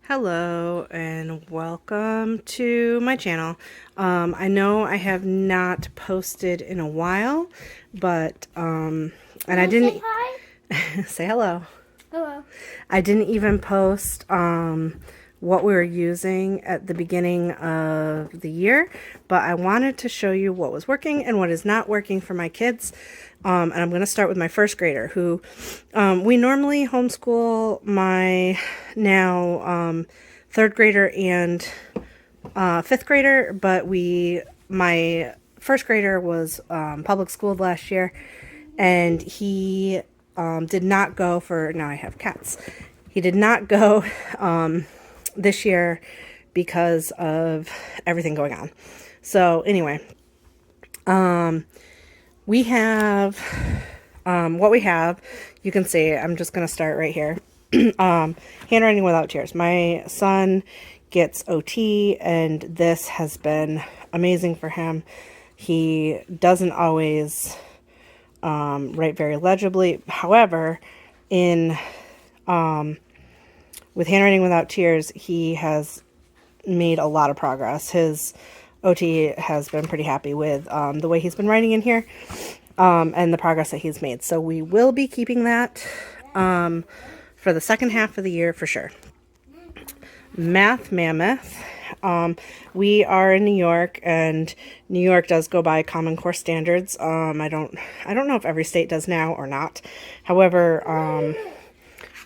Hello and welcome to my channel. I know I have not posted in a while, but and I didn't say hi? say hello. Hello. I didn't even post what we were using at the beginning of the year, but I wanted to show you what was working and what is not working for my kids. And I'm going to start with my first grader, who we normally homeschool my now third grader and fifth grader, but my first grader was public schooled last year, and he did not go for, now I have cats. He did not go this year because of everything going on. So anyway, we have what we have. You can see, I'm just going to start right here. Handwriting without tears. My son gets OT, and this has been amazing for him. He doesn't always write very legibly. However, with handwriting without tears, he has made a lot of progress. His OT has been pretty happy with the way he's been writing in here and the progress that he's made. So we will be keeping that for the second half of the year for sure. Math Mammoth. We are in New York, and New York does go by Common Core standards. I don't know if every state does now or not. However,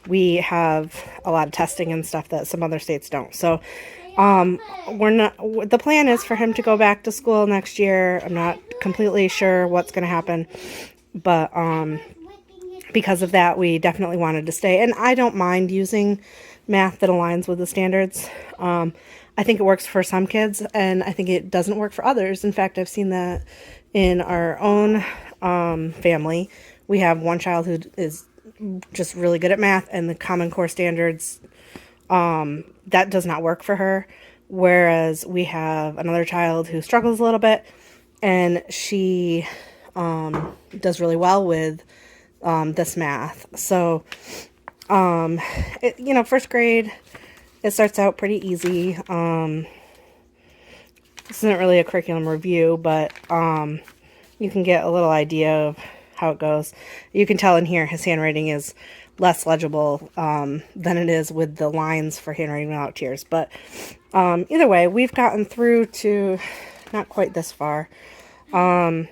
we have a lot of testing and stuff that some other states don't. So the plan is for him to go back to school next year. I'm not completely sure what's going to happen, but because of that, we definitely wanted to stay. And I don't mind using math that aligns with the standards. I think it works for some kids, and I think it doesn't work for others. In fact, I've seen that in our own family. We have one child who is just really good at math, and the Common Core standards, that does not work for her. Whereas we have another child who struggles a little bit, and she does really well with this math. So, first grade, it starts out pretty easy. This isn't really a curriculum review, but you can get a little idea of how it goes. You can tell in here his handwriting is less legible than it is with the lines for handwriting without tears. But either way, we've gotten through to not quite this far. I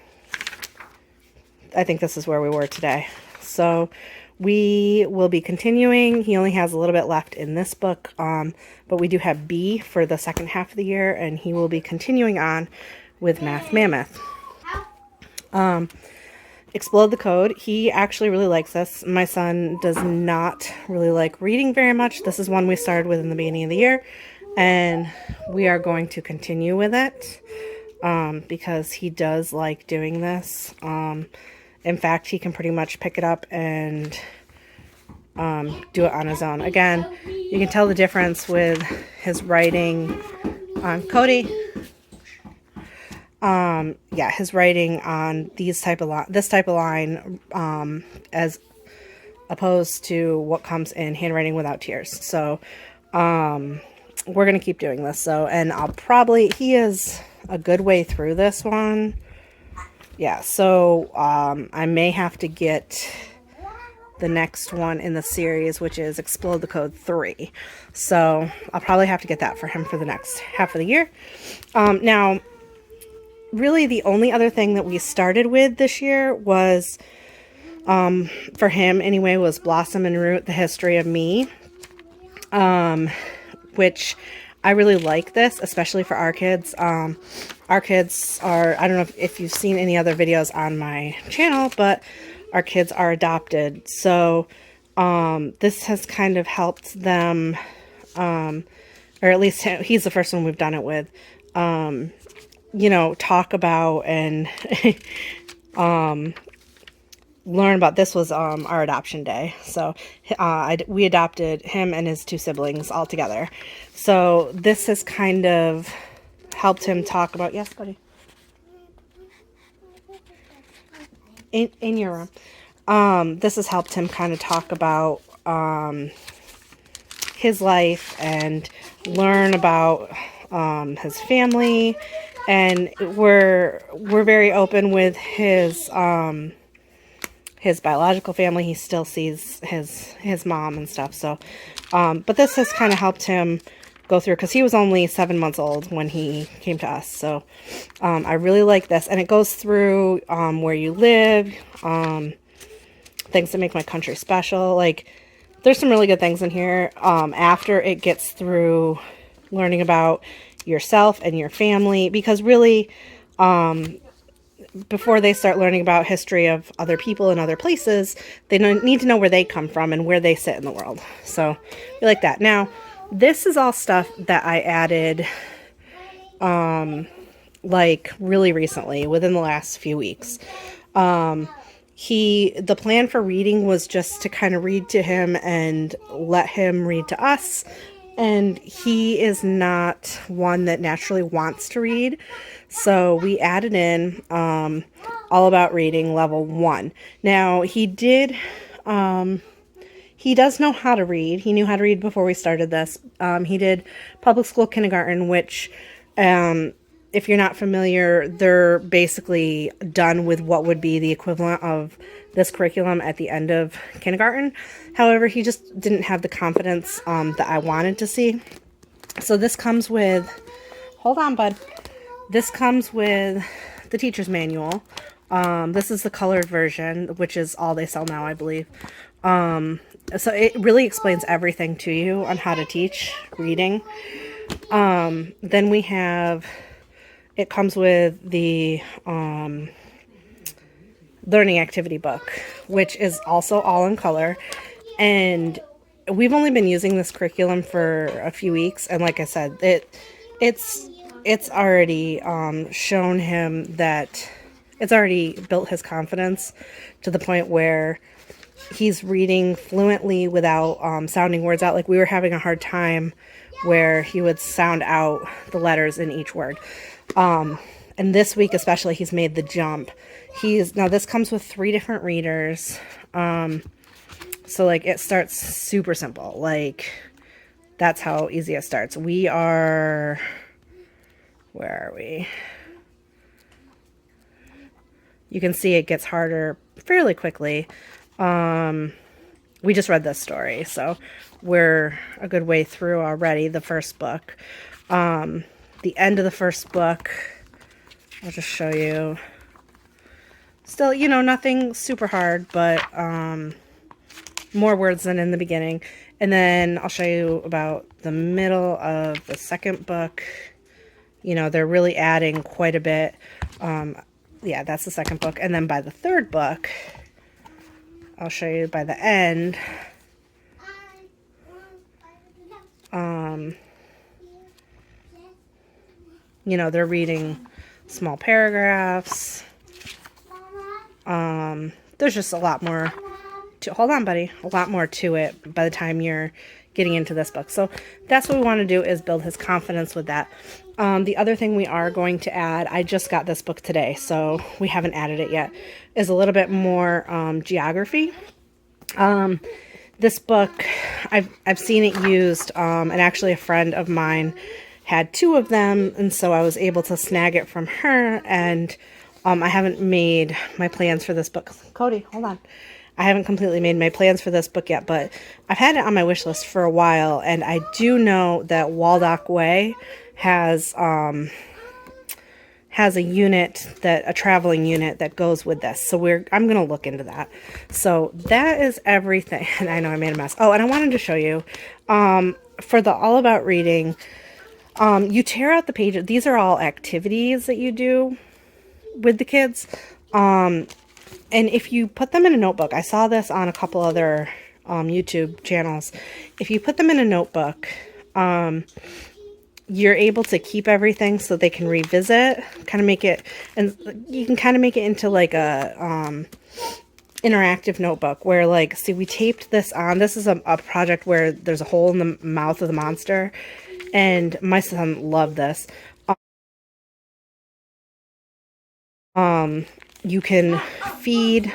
think this is where we were today. So we will be continuing. He only has a little bit left in this book, but we do have B for the second half of the year, and he will be continuing on with Math Mammoth. Explode the Code. He actually really likes this. My son does not really like reading very much. This is one we started with in the beginning of the year, and we are going to continue with it because he does like doing this. In fact, he can pretty much pick it up and do it on his own. Again, you can tell the difference with his writing on Cody. His writing on this type of line as opposed to what comes in handwriting without tears. So we're going to keep doing this. So, and he is a good way through this one. Yeah, so I may have to get the next one in the series, which is Explode the Code 3. So I'll probably have to get that for him for the next half of the year. Now, really the only other thing that we started with this year was, for him anyway, was Blossom and Root, The History of Me, which I really like this, especially for our kids. Our kids are, I don't know if you've seen any other videos on my channel, but our kids are adopted. So this has kind of helped them, or at least he's the first one we've done it with, talk about and learn about. This was our adoption day. So we adopted him and his two siblings all together. So this has kind of helped him talk about, yes, buddy, in your room. This has helped him kind of talk about his life and learn about his family. And we're very open with his biological family. He still sees his mom and stuff. So, but this has kind of helped him go through, because he was only 7 months old when he came to us. So I really like this, and it goes through where you live, things that make my country special. Like, there's some really good things in here. After it gets through learning about yourself and your family, because really, before they start learning about history of other people and other places, they need to know where they come from and where they sit in the world. So we like that. Now, this is all stuff that I added like really recently, within the last few weeks. The plan for reading was just to kind of read to him and let him read to us. And he is not one that naturally wants to read. So we added in All About Reading Level 1. Now, he does know how to read. He knew how to read before we started this. He did public school kindergarten, which, if you're not familiar, they're basically done with what would be the equivalent of this curriculum at the end of kindergarten. However, he just didn't have the confidence that I wanted to see. So this comes with, hold on, bud. This comes with the teacher's manual. This is the colored version, which is all they sell now, I believe. So it really explains everything to you on how to teach reading. Then we have, it comes with the learning activity book, which is also all in color. And we've only been using this curriculum for a few weeks. And like I said, it's already shown him that it's already built his confidence to the point where he's reading fluently without sounding words out. Like, we were having a hard time where he would sound out the letters in each word. And this week especially, he's made the jump. Now this comes with 3 different readers. So like, it starts super simple. Like, that's how easy it starts. Where are we? You can see it gets harder fairly quickly. We just read this story, so we're a good way through already, the first book. The end of the first book, I'll just show you. Still, nothing super hard, but more words than in the beginning. And then I'll show you about the middle of the second book. They're really adding quite a bit. Yeah, that's the second book. And then by the third book, I'll show you by the end. They're reading small paragraphs. There's just a lot more hold on, buddy. A lot more to it by the time you're getting into this book. So that's what we want to do, is build his confidence with that. The other thing we are going to add, I just got this book today, so we haven't added it yet, is a little bit more geography. This book, I've seen it used, and actually a friend of mine had 2 of them, and so I was able to snag it from her. And I haven't made my plans for this book. Cody, hold on. I haven't completely made my plans for this book yet, but I've had it on my wish list for a while, and I do know that Waldock Way has a traveling unit that goes with this. So I'm going to look into that. So that is everything. And I know I made a mess. Oh, and I wanted to show you, for the All About Reading, you tear out the pages. These are all activities that you do with the kids. And if you put them in a notebook, I saw this on a couple other YouTube channels. If you put them in a notebook, you're able to keep everything so they can revisit, kind of make it, and you can kind of make it into like a interactive notebook where, like, see, we taped this on. This is a project where there's a hole in the mouth of the monster, and my son loved this. You can feed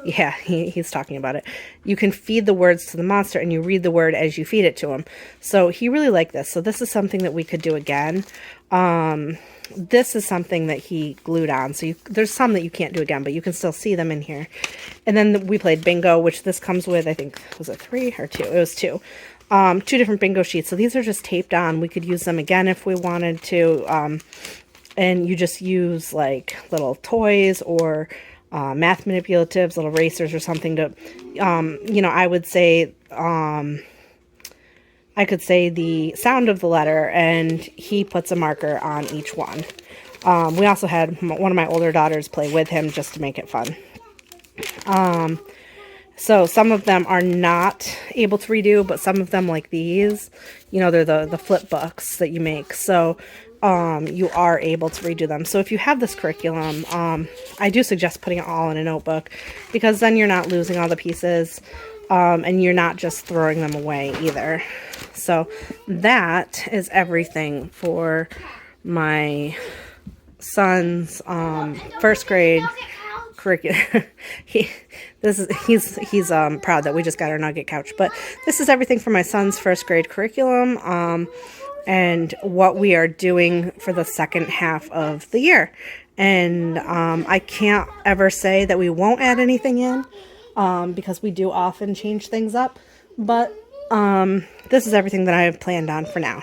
Yeah, he's talking about it. You can feed the words to the monster and you read the word as you feed it to him. So he really liked this. So this is something that we could do again. This is something that he glued on. So there's some that you can't do again, but you can still see them in here. And then we played bingo, which this comes with, I think, was it 3 or 2? It was 2. 2 different bingo sheets. So these are just taped on. We could use them again if we wanted to. And you just use like little toys or math manipulatives, little erasers or something to, you know, I would say, I could say the sound of the letter, and he puts a marker on each one. We also had one of my older daughters play with him just to make it fun. So some of them are not able to redo, but some of them, like these, you know, they're the flip books that you make. So you are able to redo them. So if you have this curriculum, I do suggest putting it all in a notebook, because then you're not losing all the pieces, and you're not just throwing them away either. So that is everything for my son's first grade curriculum. He's proud that we just got our nugget couch, but this is everything for my son's first grade curriculum, and what we are doing for the second half of the year. And I can't ever say that we won't add anything in, because we do often change things up, but this is everything that I have planned on for now.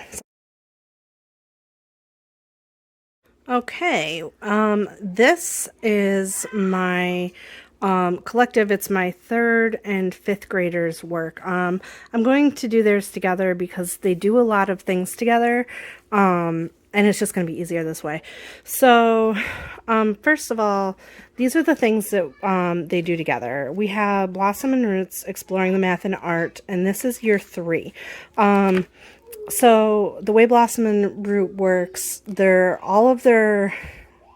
Okay, this is my collective. It's my 3rd and 5th graders' work. I'm going to do theirs together because they do a lot of things together, and it's just going to be easier this way. So, first of all, these are the things that they do together. We have Blossom and Roots exploring the math and art, and this is year 3. So the way Blossom and Root works, all of their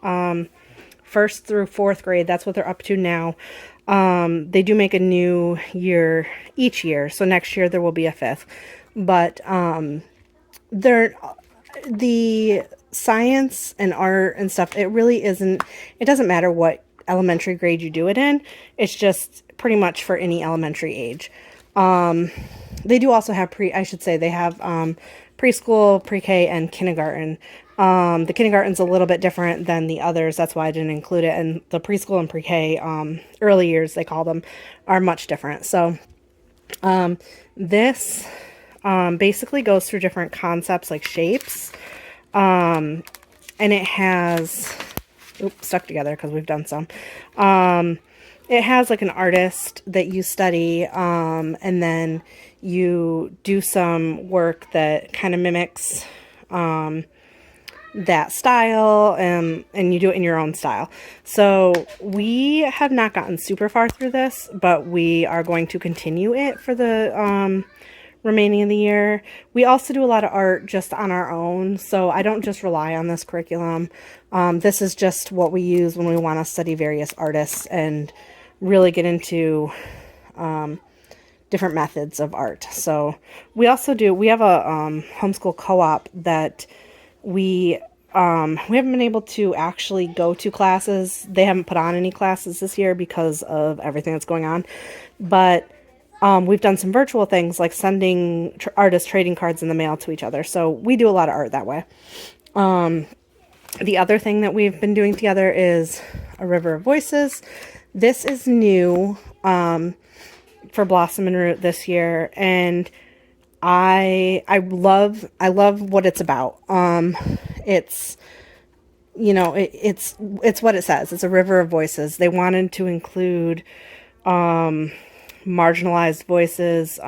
1st through 4th grade, that's what they're up to now. They do make a new year each year, so next year there will be a 5th. But the science and art and stuff, it really isn't, it doesn't matter what elementary grade you do it in. It's just pretty much for any elementary age. They do also have they have preschool, pre-K, and kindergarten. The kindergarten's a little bit different than the others. That's why I didn't include it. And the preschool and pre-K, early years, they call them, are much different. So this basically goes through different concepts like shapes. And it has, stuck together because we've done some. It has like an artist that you study, and then you do some work that kind of mimics that style, and you do it in your own style. So we have not gotten super far through this, but we are going to continue it for the remaining of the year. We also do a lot of art just on our own, so I don't just rely on this curriculum. This is just what we use when we want to study various artists and really get into different methods of art. So we also we have a homeschool co-op that we haven't been able to actually go to classes. They haven't put on any classes this year because of everything that's going on, but we've done some virtual things like sending artist trading cards in the mail to each other. So we do a lot of art that way. The other thing that we've been doing together is A River of Voices. This is new for Blossom and Root this year, and I love what it's about. It's, you know, it's what it says. It's a river of voices. They wanted to include marginalized voices,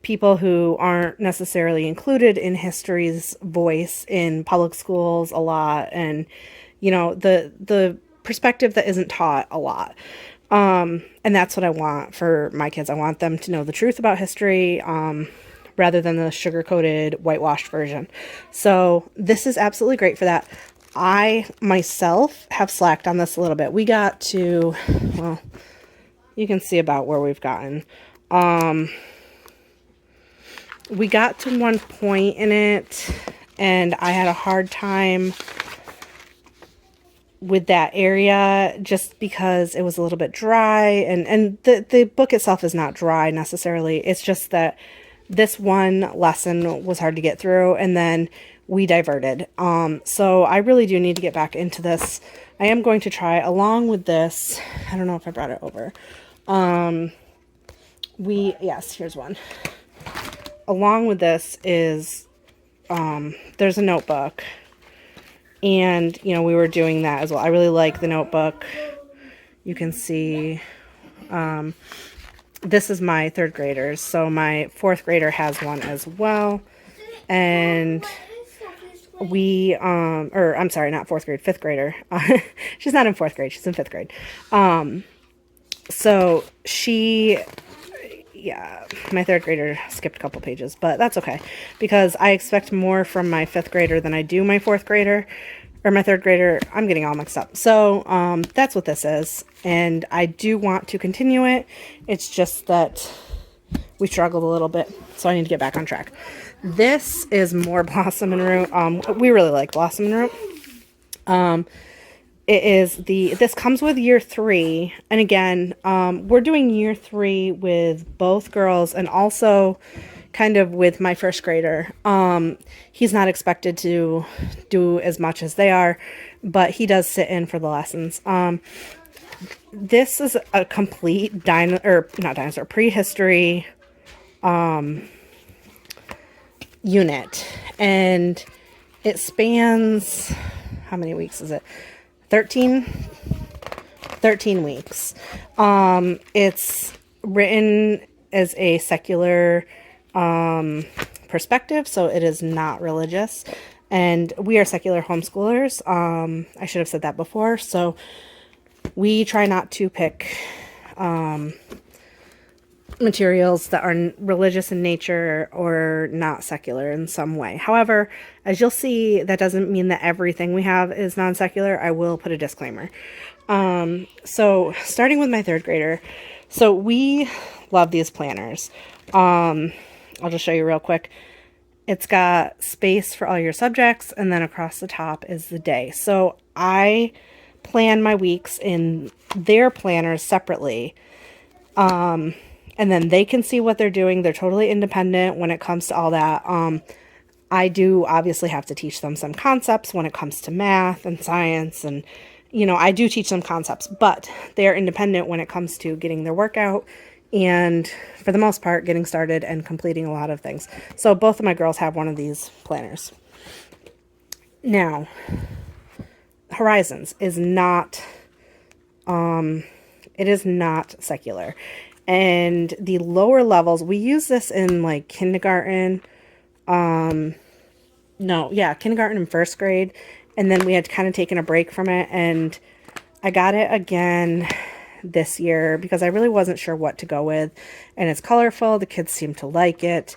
people who aren't necessarily included in history's voice in public schools a lot, and, you know, the perspective that isn't taught a lot. And that's what I want for my kids. I want them to know the truth about history, rather than the sugar-coated, whitewashed version. So this is absolutely great for that. I, myself, have slacked on this a little bit. We got to, well, you can see about where we've gotten. We got to one point in it, and I had a hard time with that area, just because it was a little bit dry, and the book itself is not dry necessarily. It's just that this one lesson was hard to get through, and then we diverted. So I really do need to get back into this. I am going to try along with this. I don't know if I brought it over. Yes, here's one. Along with this is, there's a notebook. And, you know, we were doing that as well. I really like the notebook. You can see, this is my third graders. So my fourth grader has one as well. And we, or I'm sorry, not fourth grade, fifth grader. She's not in fourth grade. She's in fifth grade. So she, yeah, my third grader skipped a couple pages, but that's okay, because I expect more from my fifth grader than I do my fourth grader, or my third grader. I'm getting all mixed up. So that's what this is, and I do want to continue it. It's just that we struggled a little bit, so I need to get back on track. This is more Blossom and Root. We really like Blossom and Root. This comes with year 3. And again, we're doing year 3 with both girls and also kind of with my first grader. He's not expected to do as much as they are, but he does sit in for the lessons. This is a complete prehistory, unit, and it spans, how many weeks is it? 13 weeks. It's written as a secular perspective, so it is not religious, and we are secular homeschoolers. I should have said that before. So we try not to pick materials that are religious in nature or not secular in some way. However, as you'll see, that doesn't mean that everything we have is non-secular. I will put a disclaimer. So starting with my third grader, so we love these planners. I'll just show you real quick. It's got space for all your subjects, and then across the top is the day. So I plan my weeks in their planners separately. And then they can see what they're doing. They're totally independent when it comes to all that. I do obviously have to teach them some concepts when it comes to math and science. And, you know, I do teach them concepts, but they're independent when it comes to getting their workout and, for the most part, getting started and completing a lot of things. So both of my girls have one of these planners. Now, Horizons is not, it is not secular. And the lower levels, we use this in like kindergarten, kindergarten and first grade. And then we had kind of taken a break from it, and I got it again this year because I really wasn't sure what to go with. And it's colorful. The kids seem to like it.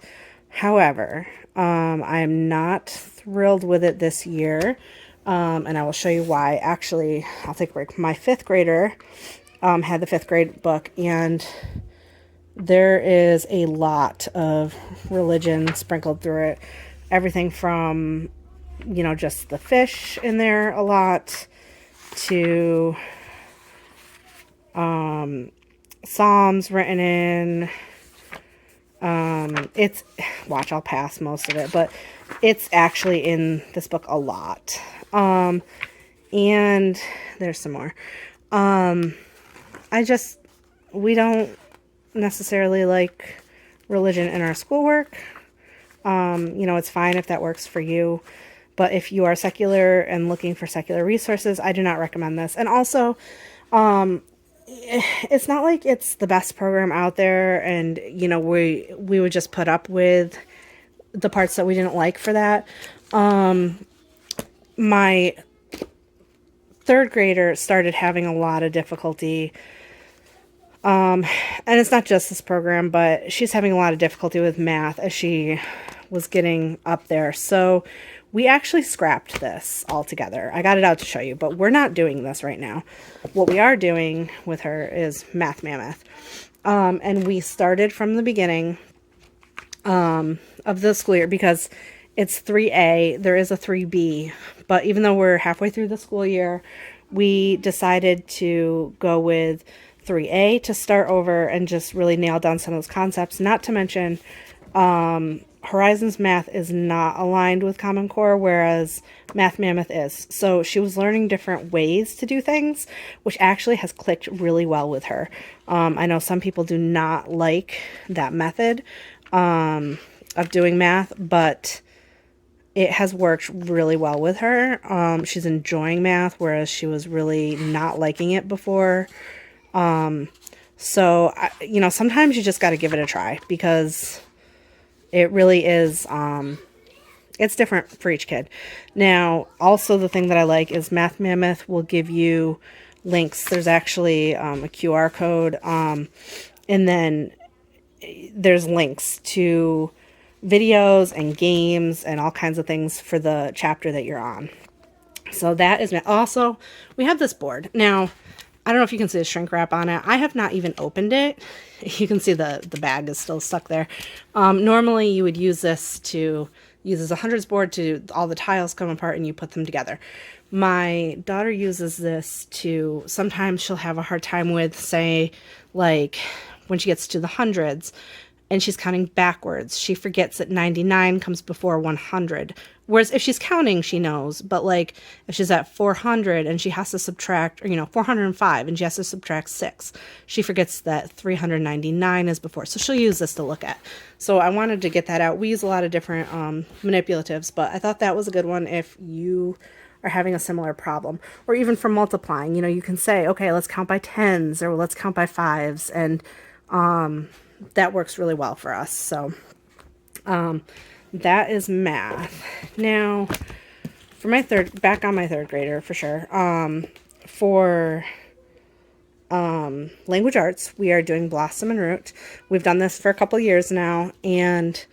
However, I'm not thrilled with it this year. And I will show you why. Actually, I'll take a break. My fifth grader had the fifth grade book, and there is a lot of religion sprinkled through it. Everything from, you know, just the fish in there a lot, to Psalms written in. I'll pass most of it, but it's actually in this book a lot. And there's some more. We don't necessarily like religion in our schoolwork. It's fine if that works for you, but if you are secular and looking for secular resources, I do not recommend this. And also, it's not like it's the best program out there, and, you know, we would just put up with the parts that we didn't like for that. My third grader started having a lot of difficulty. And it's not just this program, but she's having a lot of difficulty with math as she was getting up there. So we actually scrapped this altogether. I got it out to show you, but we're not doing this right now. What we are doing with her is Math Mammoth. And we started from the beginning of the school year because it's 3A. There is a 3B, but even though we're halfway through the school year, we decided to go with 3A to start over and just really nail down some of those concepts. Not to mention, Horizons Math is not aligned with Common Core, whereas Math Mammoth is. So she was learning different ways to do things, which actually has clicked really well with her. I know some people do not like that method of doing math, but it has worked really well with her. She's enjoying math, whereas she was really not liking it before. So, sometimes you just got to give it a try, because it really is, it's different for each kid. Now, also the thing that I like is Math Mammoth will give you links. There's actually a QR code, and then there's links to videos and games and all kinds of things for the chapter that you're on. So that is also, we have this board. Now, I don't know if you can see the shrink wrap on it. I have not even opened it. You can see the bag is still stuck there. Normally you would use this to use as a hundreds board to all the tiles come apart and you put them together. My daughter uses this to, sometimes she'll have a hard time with, say, like when she gets to the hundreds and she's counting backwards, she forgets that 99 comes before 100. Whereas if she's counting, she knows. But like if she's at 400 and she has to subtract, or 405 and she has to subtract 6, she forgets that 399 is before. So she'll use this to look at. So I wanted to get that out. We use a lot of different manipulatives, but I thought that was a good one if you are having a similar problem. Or even for multiplying, you can say, okay, let's count by tens or let's count by fives. And that works really well for us. So that is math. Now, for my back on my third grader for sure. For language arts, we are doing Blossom and Root. We've done this for a couple years now, and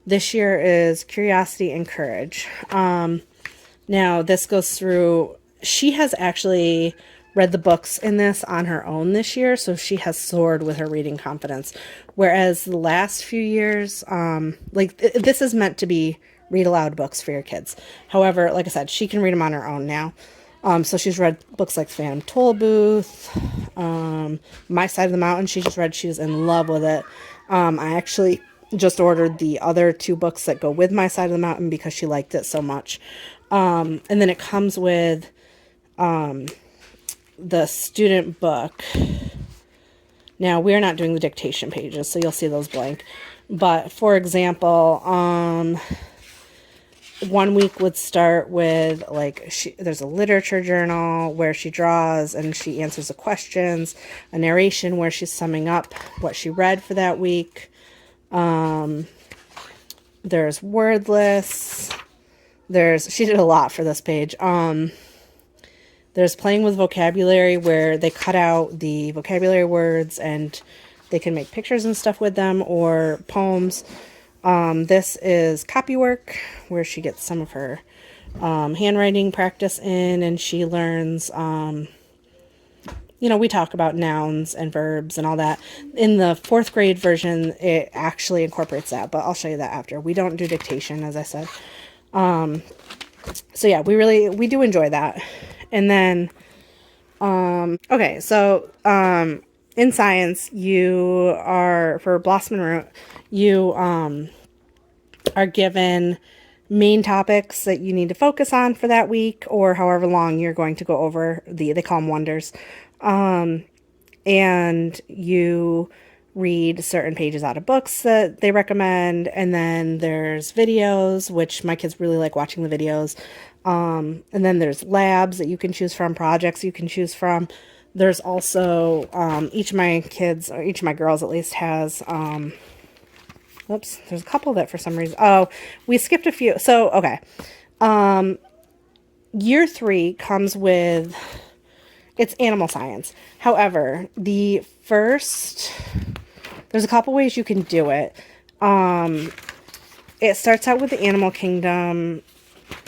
this year is Curiosity and Courage. Now, this goes through, she has actually read the books in this on her own this year, so she has soared with her reading confidence. Whereas the last few years, this is meant to be read aloud books for your kids. However, like I said, she can read them on her own now. So she's read books like Phantom Toll Booth, My Side of the Mountain. She just read, she was in love with it. I actually just ordered the other 2 books that go with My Side of the Mountain because she liked it so much. And then it comes with the student book. Now, we're not doing the dictation pages, so you'll see those blank. But, for example, 1 week would start with, there's a literature journal where she draws and she answers the questions, a narration where she's summing up what she read for that week. There's word lists. She did a lot for this page. There's playing with vocabulary where they cut out the vocabulary words and they can make pictures and stuff with them, or poems. This is copywork where she gets some of her handwriting practice in, and she learns, we talk about nouns and verbs and all that. In the 4th grade version, it actually incorporates that, but I'll show you that after. We don't do dictation, as I said. So yeah, we do enjoy that. And then, okay, so, in science, you are, for Blossom and Root, you, are given main topics that you need to focus on for that week, or however long you're going to go over they call them wonders. And you read certain pages out of books that they recommend, and then there's videos, which my kids really like watching the videos. And then there's labs that you can choose from, projects you can choose from. There's also, each of my kids, or each of my girls at least, has, there's a couple that for some reason, we skipped a few. So, okay. Year 3 comes with, it's animal science. However, there's a couple ways you can do it. It starts out with the animal kingdom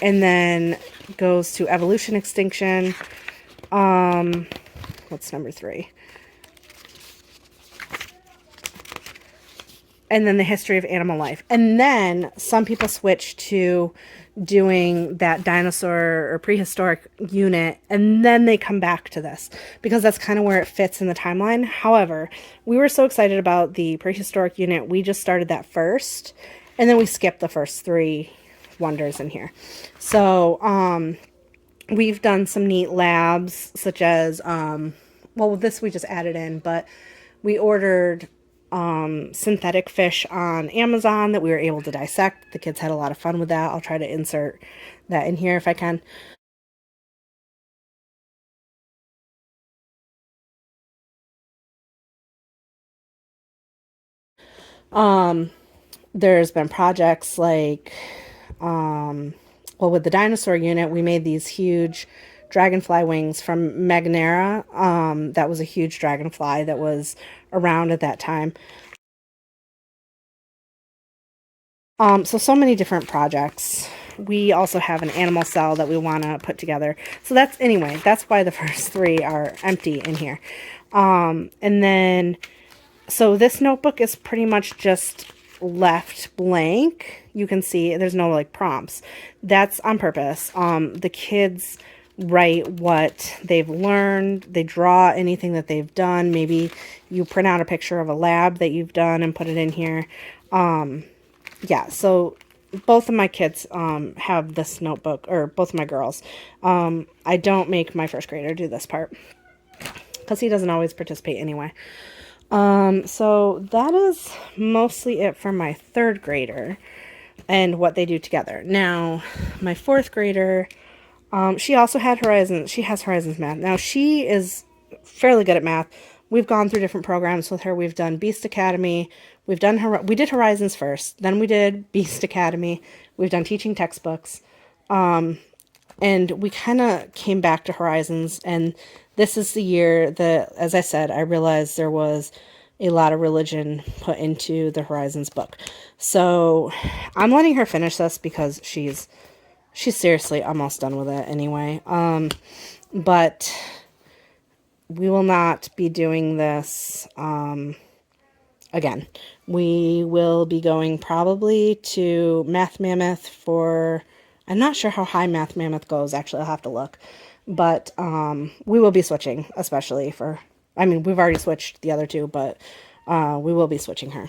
and then goes to evolution, extinction. What's number 3? and then the history of animal life. And then some people switch to doing that dinosaur or prehistoric unit, and then they come back to this because that's kind of where it fits in the timeline. However, we were so excited about the prehistoric unit, we just started that first, and then we skipped the first 3 wonders in here. So we've done some neat labs, such as well, this we just added in, but we ordered synthetic fish on Amazon that we were able to dissect. The kids had a lot of fun with that. I'll try to insert that in here if I can. There's been projects like, well, with the dinosaur unit, we made these huge dragonfly wings from Magnera. That was a huge dragonfly that was around at that time. So many different projects. We also have an animal cell that we want to put together. So that's why the first 3 are empty in here. And then, so this notebook is pretty much just left blank. You can see there's no like prompts. That's on purpose. The kids write what they've learned. They draw anything that they've done. Maybe you print out a picture of a lab that you've done and put it in here. Yeah, so both of my kids have this notebook, or both of my girls. I don't make my first grader do this part because he doesn't always participate anyway. So that is mostly it for my 3rd grader and what they do together. Now, my 4th grader, she also had Horizons. She has Horizons Math. Now, she is fairly good at math. We've gone through different programs with her. We've done Beast Academy. We did Horizons first. Then we did Beast Academy. We've done teaching textbooks. And we kind of came back to Horizons. And this is the year that, as I said, I realized there was a lot of religion put into the Horizons book. So I'm letting her finish this because she's seriously almost done with it anyway. But we will not be doing this again. We will be going probably to Math Mammoth for, I'm not sure how high Math Mammoth goes. Actually, I'll have to look. But we will be switching, especially for, I mean, we've already switched the other 2, but we will be switching her.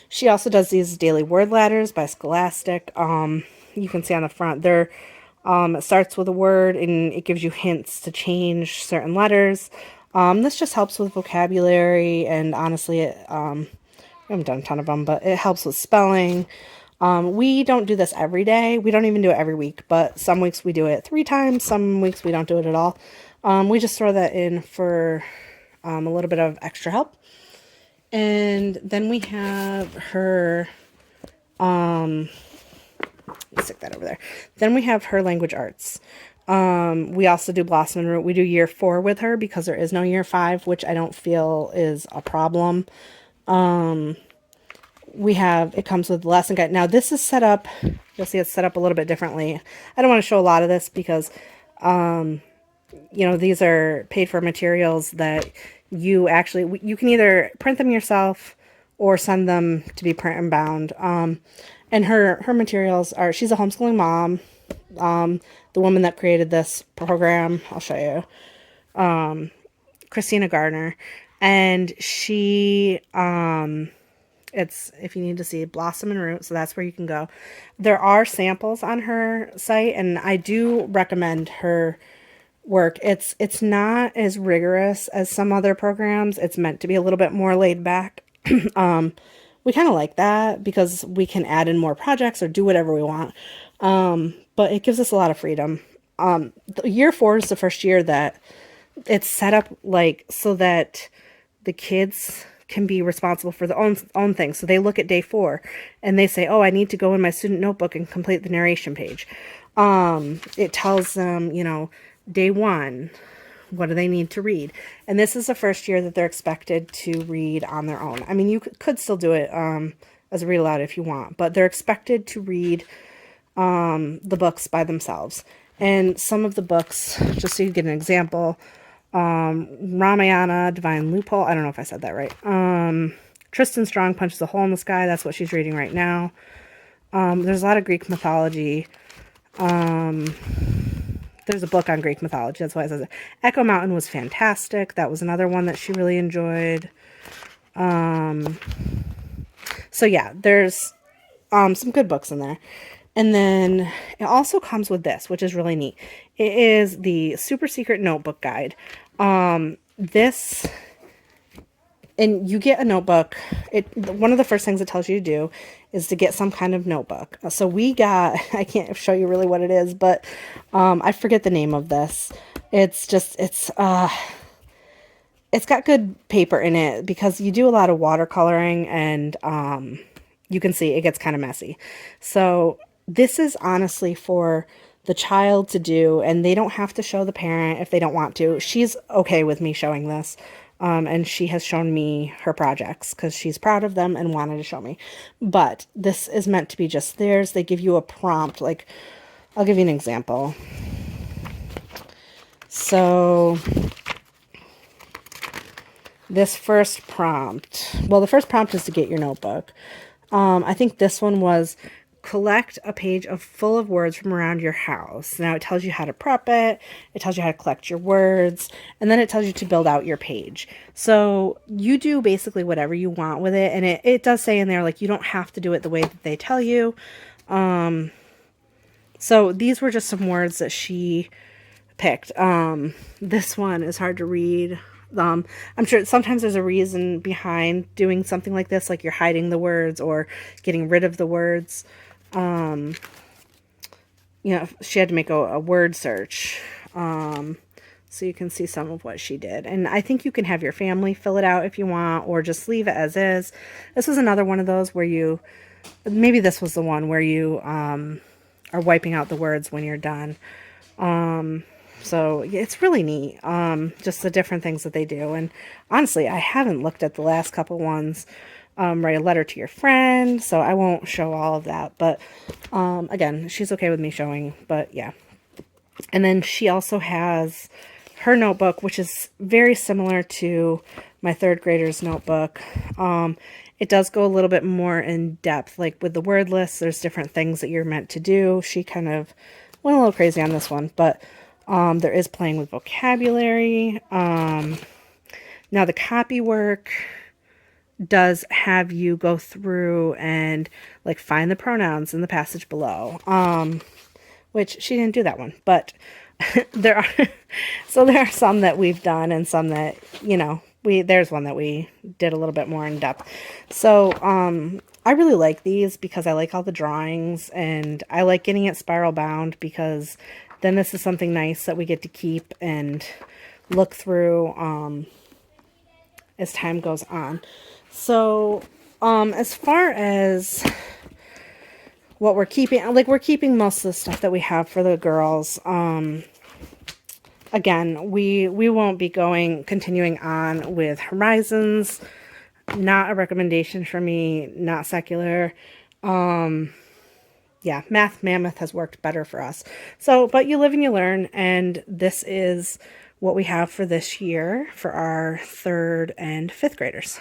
She also does these daily word ladders by Scholastic. You can see on the front there, it starts with a word and it gives you hints to change certain letters. This just helps with vocabulary, and honestly, I haven't done a ton of them, but it helps with spelling. We don't do this every day. We don't even do it every week, but some weeks we do it 3 times. Some weeks we don't do it at all. We just throw that in for a little bit of extra help. And then we have her, let's stick that over there. Then we have her language arts. We also do Blossom and Root. We do year 4 with her because there is no year 5, which I don't feel is a problem. It comes with the lesson guide. Now this is set up, you'll see it's set up a little bit differently. I don't want to show a lot of this because, these are paid for materials that you can either print them yourself or send them to be print and bound. And her materials are, she's a homeschooling mom. The woman that created this program, I'll show you, Christina Gardner, and she, it's, if you need to see, Blossom and Root, so that's where you can go. There are samples on her site, and I do recommend her work. It's not as rigorous as some other programs. It's meant to be a little bit more laid back. We kind of like that because we can add in more projects or do whatever we want. But it gives us a lot of freedom. Year 4 is the first year that it's set up like so that the kids can be responsible for their own things. So they look at day 4 and they say, oh, I need to go in my student notebook and complete the narration page. It tells them, day 1, what do they need to read? And this is the first year that they're expected to read on their own. I mean, you could still do it as a read aloud if you want, but they're expected to read the books by themselves. And some of the books, just so you get an example, Ramayana, Divine Loophole, I don't know if I said that right, Tristan Strong Punches a Hole in the Sky. That's what she's reading right now. There's a lot of Greek mythology. There's a book on Greek mythology. That's why it says it. Echo Mountain was fantastic. That was another one that she really enjoyed. So yeah, there's some good books in there. And then it also comes with this, which is really neat. It is the Super Secret Notebook Guide. This, and you get a notebook. One of the first things it tells you to do is to get some kind of notebook. So we got, I can't show you really what it is, but I forget the name of this. It's got good paper in it because you do a lot of watercoloring, and you can see it gets kind of messy. So this is honestly for the child to do, and they don't have to show the parent if they don't want to. She's okay with me showing this, and she has shown me her projects because she's proud of them and wanted to show me. But this is meant to be just theirs. They give you a prompt. Like, I'll give you an example. So this first prompt, well, the first prompt is to get your notebook. I think this one was collect a page full of words from around your house. Now it tells you how to prep it. It tells you how to collect your words, and then it tells you to build out your page. So you do basically whatever you want with it. And it does say in there, like, you don't have to do it the way that they tell you. So these were just some words that she picked. This one is hard to read. I'm sure sometimes there's a reason behind doing something like this, like you're hiding the words or getting rid of the words. You know, she had to make a word search. So you can see some of what she did. And I think you can have your family fill it out if you want, or just leave it as is. This was another one of those where maybe this was the one where you are wiping out the words when you're done. So it's really neat, just the different things that they do. And honestly, I haven't looked at the last couple ones. Write a letter to your friend, so I won't show all of that. But again, she's okay with me showing, but yeah. And then she also has her notebook, which is very similar to my third grader's notebook. It does go a little bit more in depth, like with the word list. There's different things that you're meant to do. She kind of went a little crazy on this one, but there is playing with vocabulary. Now the copy work does have you go through and like find the pronouns in the passage below, which she didn't do that one, but there are some that we've done and some that, you know, there's one that we did a little bit more in depth. So I really like these because I like all the drawings, and I like getting it spiral bound because then this is something nice that we get to keep and look through as time goes on. So as far as what we're keeping, like, we're keeping most of the stuff that we have for the girls. Again, we won't be continuing on with Horizons. Not a recommendation for me, not secular. Yeah, Math Mammoth has worked better for us. So, but you live and you learn, and this is what we have for this year for our 3rd and 5th graders.